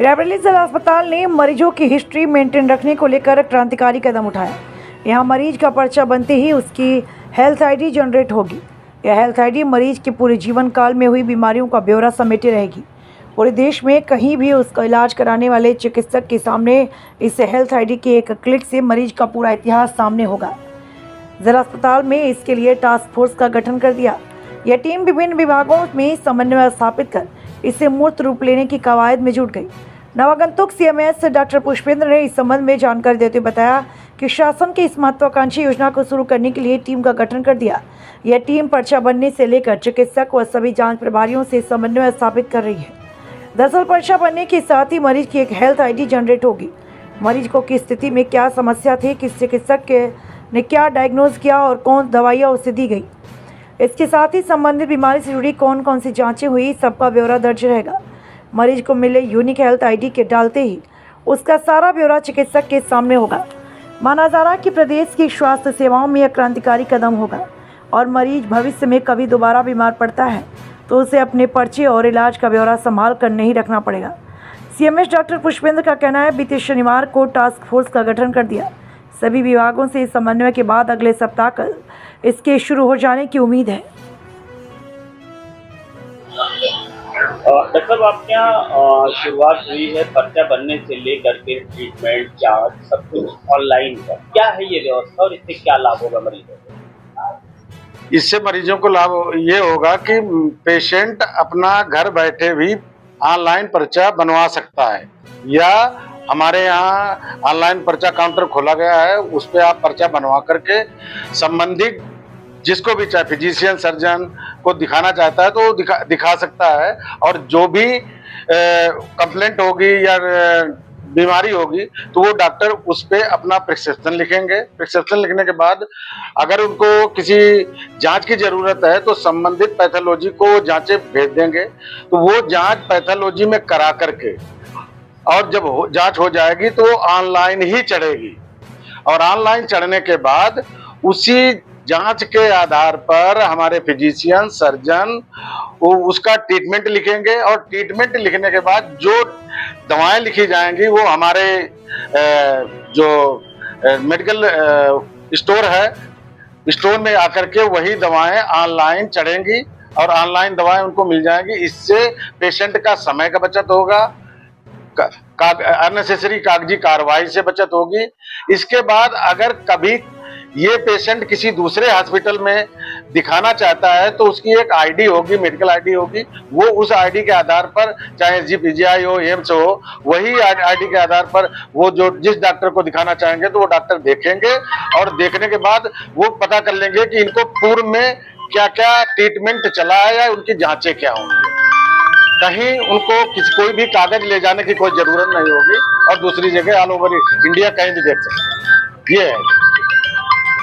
रायबरेली जिला अस्पताल ने मरीजों की हिस्ट्री मेंटेन रखने को लेकर क्रांतिकारी कदम उठाया। यहाँ मरीज का पर्चा बनते ही उसकी हेल्थ आईडी जनरेट होगी। यह हेल्थ आईडी मरीज के पूरे जीवन काल में हुई बीमारियों का ब्यौरा समेटे रहेगी। पूरे देश में कहीं भी उसका इलाज कराने वाले चिकित्सक के सामने इस हेल्थ आईडी के एक क्लिक से मरीज का पूरा इतिहास सामने होगा। जिला अस्पताल में इसके लिए टास्क फोर्स का गठन कर दिया। यह टीम विभिन्न विभागों में समन्वय स्थापित कर इसे मूर्त रूप लेने की कवायद में जुट गई। नवागंतुक सीएमएस डॉक्टर पुष्पेंद्र ने इस संबंध में जानकारी देते हुए बताया कि शासन की इस महत्वाकांक्षी योजना को शुरू करने के लिए टीम का गठन कर दिया। यह टीम पर्चा बनने से लेकर चिकित्सक व सभी जांच प्रभारियों से समन्वय स्थापित कर रही है। दरअसल पर्चा बनने के साथ ही मरीज की एक हेल्थ आईडी जनरेट होगी। मरीज को किस स्थिति में क्या समस्या थी, किस चिकित्सक ने क्या डायग्नोज किया और कौन दवाइयाँ उसे दी गई, इसके साथ ही संबंधित बीमारी से जुड़ी कौन कौन सी जांचें हुई, सबका ब्यौरा दर्ज रहेगा। मरीज को मिले यूनिक हेल्थ आईडी के डालते ही उसका सारा ब्यौरा चिकित्सक के सामने होगा। माना जा रहा है कि प्रदेश की स्वास्थ्य सेवाओं में यह क्रांतिकारी कदम होगा और मरीज भविष्य में कभी दोबारा बीमार पड़ता है तो उसे अपने पर्चे और इलाज का ब्यौरा संभाल कर नहीं रखना पड़ेगा। सीएमएस डॉक्टर पुष्पेंद्र का कहना है, बीते शनिवार को टास्क फोर्स का गठन कर दिया। सभी विभागों से समन्वय के बाद अगले सप्ताह तक इसके शुरू हो जाने की उम्मीद है। डॉक्टर साहब, आपके यहाँ शुरुआत हुई है पर्चा बनने से लेकर के ट्रीटमेंट, जांच, सब कुछ ऑनलाइन का। क्या है ये व्यवस्था और इससे क्या लाभ होगा मरीजों को? इससे मरीजों को लाभ ये होगा कि पेशेंट अपना घर बैठे भी ऑनलाइन पर्चा बनवा सकता है, या हमारे यहाँ ऑनलाइन पर्चा काउंटर खोला गया है, उस पर आप पर्चा बनवा करके संबंधित जिसको भी चाहे फिजिशियन सर्जन को दिखाना चाहता है तो वो दिखा सकता है। और जो भी कंप्लेंट होगी या बीमारी होगी तो वो डॉक्टर उस पर अपना प्रिस्क्रिप्शन लिखेंगे। प्रिस्क्रिप्शन लिखने के बाद अगर उनको किसी जांच की ज़रूरत है तो संबंधित पैथोलॉजी को जांचें भेज देंगे, तो वो जांच पैथोलॉजी में करा करके और जब जांच हो जाएगी तो ऑनलाइन ही चढ़ेगी। और ऑनलाइन चढ़ने के बाद उसी जांच के आधार पर हमारे फिजिशियन सर्जन वो उसका ट्रीटमेंट लिखेंगे, और ट्रीटमेंट लिखने के बाद जो दवाएं लिखी जाएंगी वो हमारे जो मेडिकल स्टोर है, स्टोर में आकर के वही दवाएं ऑनलाइन चढ़ेंगी और ऑनलाइन दवाएं उनको मिल जाएंगी। इससे पेशेंट का समय का बचत होगा, अननेसेसरी कागजी कार्रवाई से बचत होगी। इसके बाद अगर कभी ये पेशेंट किसी दूसरे हॉस्पिटल में दिखाना चाहता है तो उसकी एक आईडी होगी, मेडिकल आईडी होगी। वो उस आईडी के आधार पर, चाहे जीपीजीआई हो, एम्स हो, वही आईडी के आधार पर वो जो जिस डॉक्टर को दिखाना चाहेंगे तो वो डॉक्टर देखेंगे, और देखने के बाद वो पता कर लेंगे कि इनको पूर्व में क्या क्या ट्रीटमेंट चला है या उनकी जांचें क्या होंगी। कहीं उनको कोई भी कागज ले जाने की कोई जरूरत नहीं होगी और दूसरी जगह ऑल ओवर इंडिया कहीं भी देख सकते हैं। ये है।